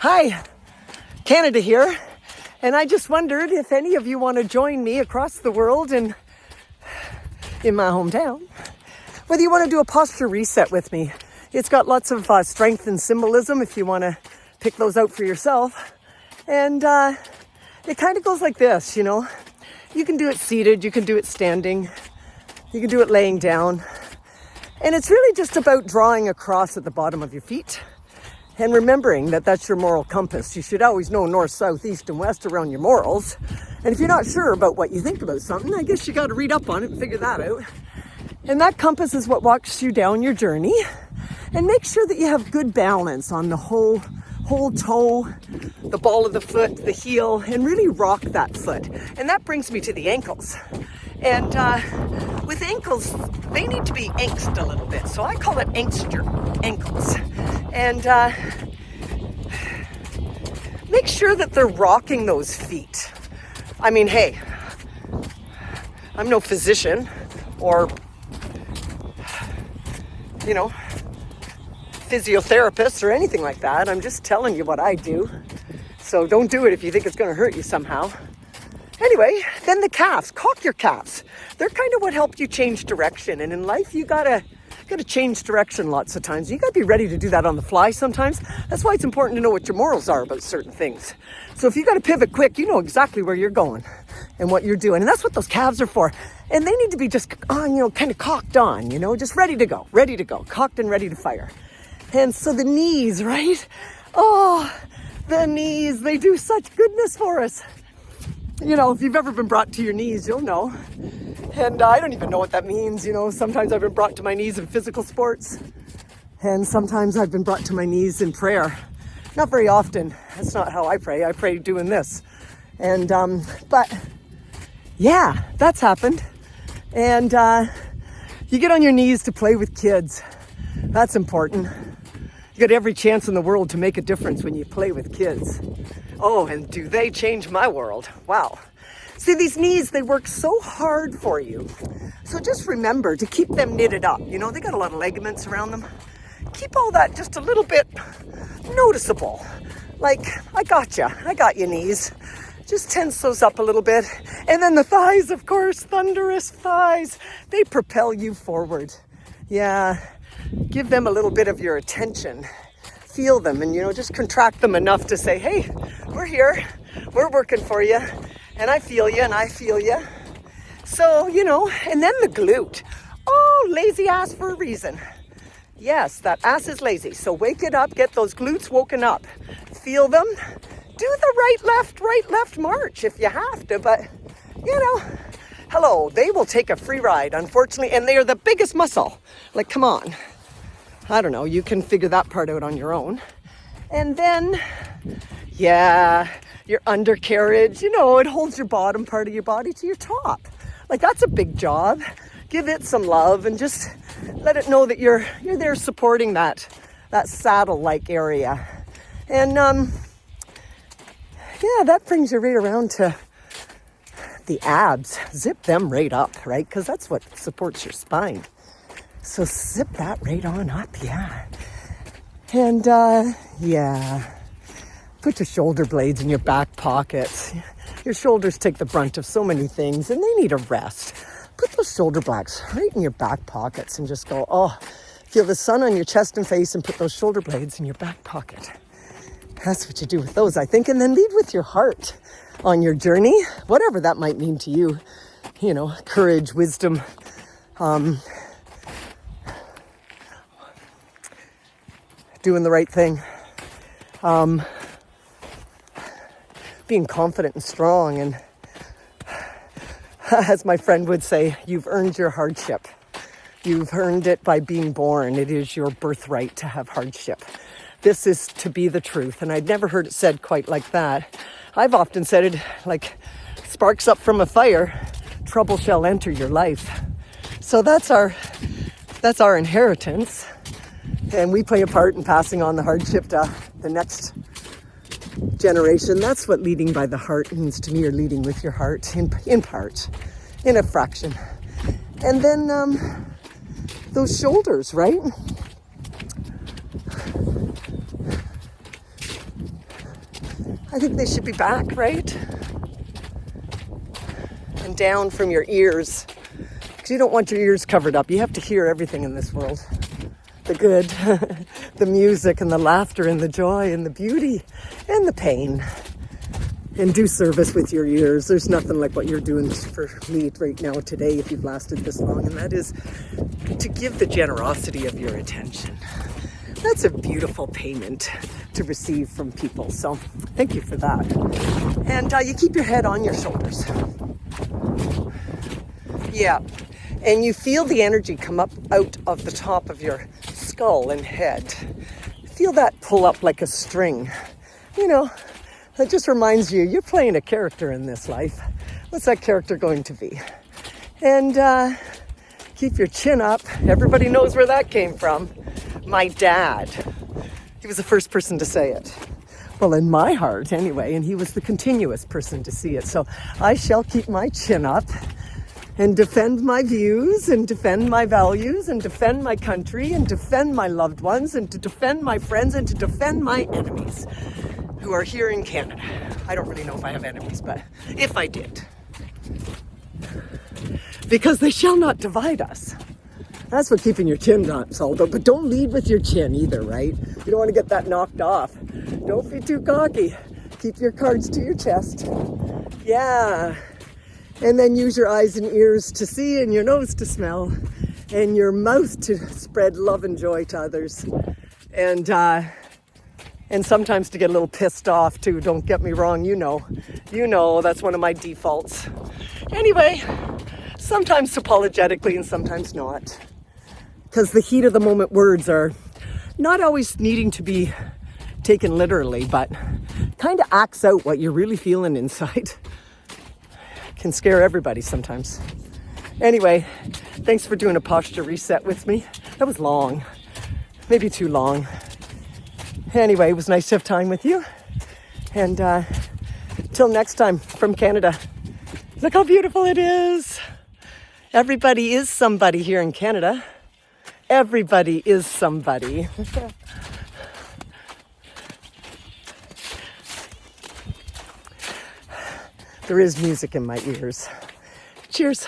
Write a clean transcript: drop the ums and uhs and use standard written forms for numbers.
Hi, Canada here, and I just wondered if any of you want to join me across the world and in my hometown, whether you want to do a posture reset with me. It's got lots of strength and symbolism if you want to pick those out for yourself. And it kind of goes like this, you know. You can do it seated, you can do it standing, you can do it laying down. And it's really just about drawing a cross at the bottom of your feet and remembering that that's your moral compass. You should always know north, south, east, and west around your morals. And if you're not sure about what you think about something, I guess you got to read up on it and figure that out. And that compass is what walks you down your journey. And make sure that you have good balance on the whole toe, the ball of the foot, the heel, and really rock that foot. And that brings me to the ankles. And with ankles, they need to be angst a little bit. So I call it angst your ankles. And make sure that they're rocking those feet. I mean, hey, I'm no physician or, you know, physiotherapist or anything like that. I'm just telling you what I do. So don't do it if you think it's going to hurt you somehow. Anyway, then the calves, cock your calves. They're kind of what helped you change direction. And in life, you gotta change direction lots of times. You gotta be ready to do that on the fly sometimes. That's why it's important to know what your morals are about certain things. So if you gotta pivot quick, you know exactly where you're going and what you're doing. And that's what those calves are for. And they need to be just on, you know, kind of cocked on, you know, just ready to go, cocked and ready to fire. And so the knees, right? Oh, the knees, they do such goodness for us. You know, if you've ever been brought to your knees, you'll know. And I don't even know what that means. You know, sometimes I've been brought to my knees in physical sports. And sometimes I've been brought to my knees in prayer. Not very often. That's not how I pray. I pray doing this. And, but yeah, that's happened. And you get on your knees to play with kids. That's important. You got every chance in the world to make a difference when you play with kids. Oh, and do they change my world? Wow. See, these knees, they work so hard for you. So just remember to keep them knitted up. You know, they got a lot of ligaments around them. Keep all that just a little bit noticeable. Like, I got you knees. Just tense those up a little bit. And then the thighs, of course, thunderous thighs. They propel you forward. Yeah, give them a little bit of your attention. Feel them and, you know, just contract them enough to say, hey, we're here, we're working for you, and I feel you, and I feel you. So, you know, and then the glute. Oh, lazy ass for a reason. Yes, that ass is lazy. So wake it up, get those glutes woken up. Feel them. Do the right, left march if you have to, but, you know, hello, they will take a free ride, unfortunately, and they are the biggest muscle. Like, come on. I don't know, you can figure that part out on your own. And then, yeah, your undercarriage, you know, it holds your bottom part of your body to your top. Like, that's a big job. Give it some love and just let it know that you're there supporting that saddle-like area. And, yeah, that brings you right around to the abs. Zip them right up, right? Because that's what supports your spine. So zip that right on up, yeah. And, yeah. Put your shoulder blades in your back pockets. Your shoulders take the brunt of so many things, and they need a rest. Put those shoulder blades right in your back pockets and just go, oh, feel the sun on your chest and face and put those shoulder blades in your back pocket. That's what you do with those, I think. And then lead with your heart on your journey, whatever that might mean to you. You know, courage, wisdom, doing the right thing, being confident and strong, and as my friend would say, you've earned your hardship. You've earned it by being born. It is your birthright to have hardship. This is to be the truth, and I'd never heard it said quite like that. I've often said it like, sparks up from a fire, trouble shall enter your life. So that's our inheritance. And we play a part in passing on the hardship to the next generation. That's what leading by the heart means to me, or leading with your heart, in part, in a fraction. And then those shoulders, right? I think they should be back, right? And down from your ears, because you don't want your ears covered up. You have to hear everything in this world. The good, the music and the laughter and the joy and the beauty and the pain. And do service with your ears. There's nothing like what you're doing for me right now today if you've lasted this long, and that is to give the generosity of your attention. That's a beautiful payment to receive from people. So thank you for that. And you keep your head on your shoulders. Yeah. And you feel the energy come up out of the top of your skull and head. Feel that pull up like a string. You know, that just reminds you, you're playing a character in this life. What's that character going to be? And keep your chin up. Everybody knows where that came from. My dad. He was the first person to say it. Well, in my heart anyway, and he was the continuous person to see it. So I shall keep my chin up and defend my views and defend my values and defend my country and defend my loved ones and to defend my friends and to defend my enemies who are here in Canada. I don't really know if I have enemies, but if I did. Because they shall not divide us. That's what keeping your chin up's all about. But don't lead with your chin either, right? You don't want to get that knocked off. Don't be too cocky. Keep your cards to your chest. Yeah. And then use your eyes and ears to see and your nose to smell and your mouth to spread love and joy to others. And sometimes to get a little pissed off too. Don't get me wrong, you know, that's one of my defaults. Anyway, sometimes apologetically and sometimes not. Because the heat of the moment words are not always needing to be taken literally, but kind of acts out what you're really feeling inside. Can scare everybody sometimes. Anyway, thanks for doing a posture reset with me. That was long, maybe too long. Anyway, it was nice to have time with you. And till next time from Canada. Look how beautiful it is. Everybody is somebody here in Canada. Everybody is somebody. There is music in my ears. Cheers.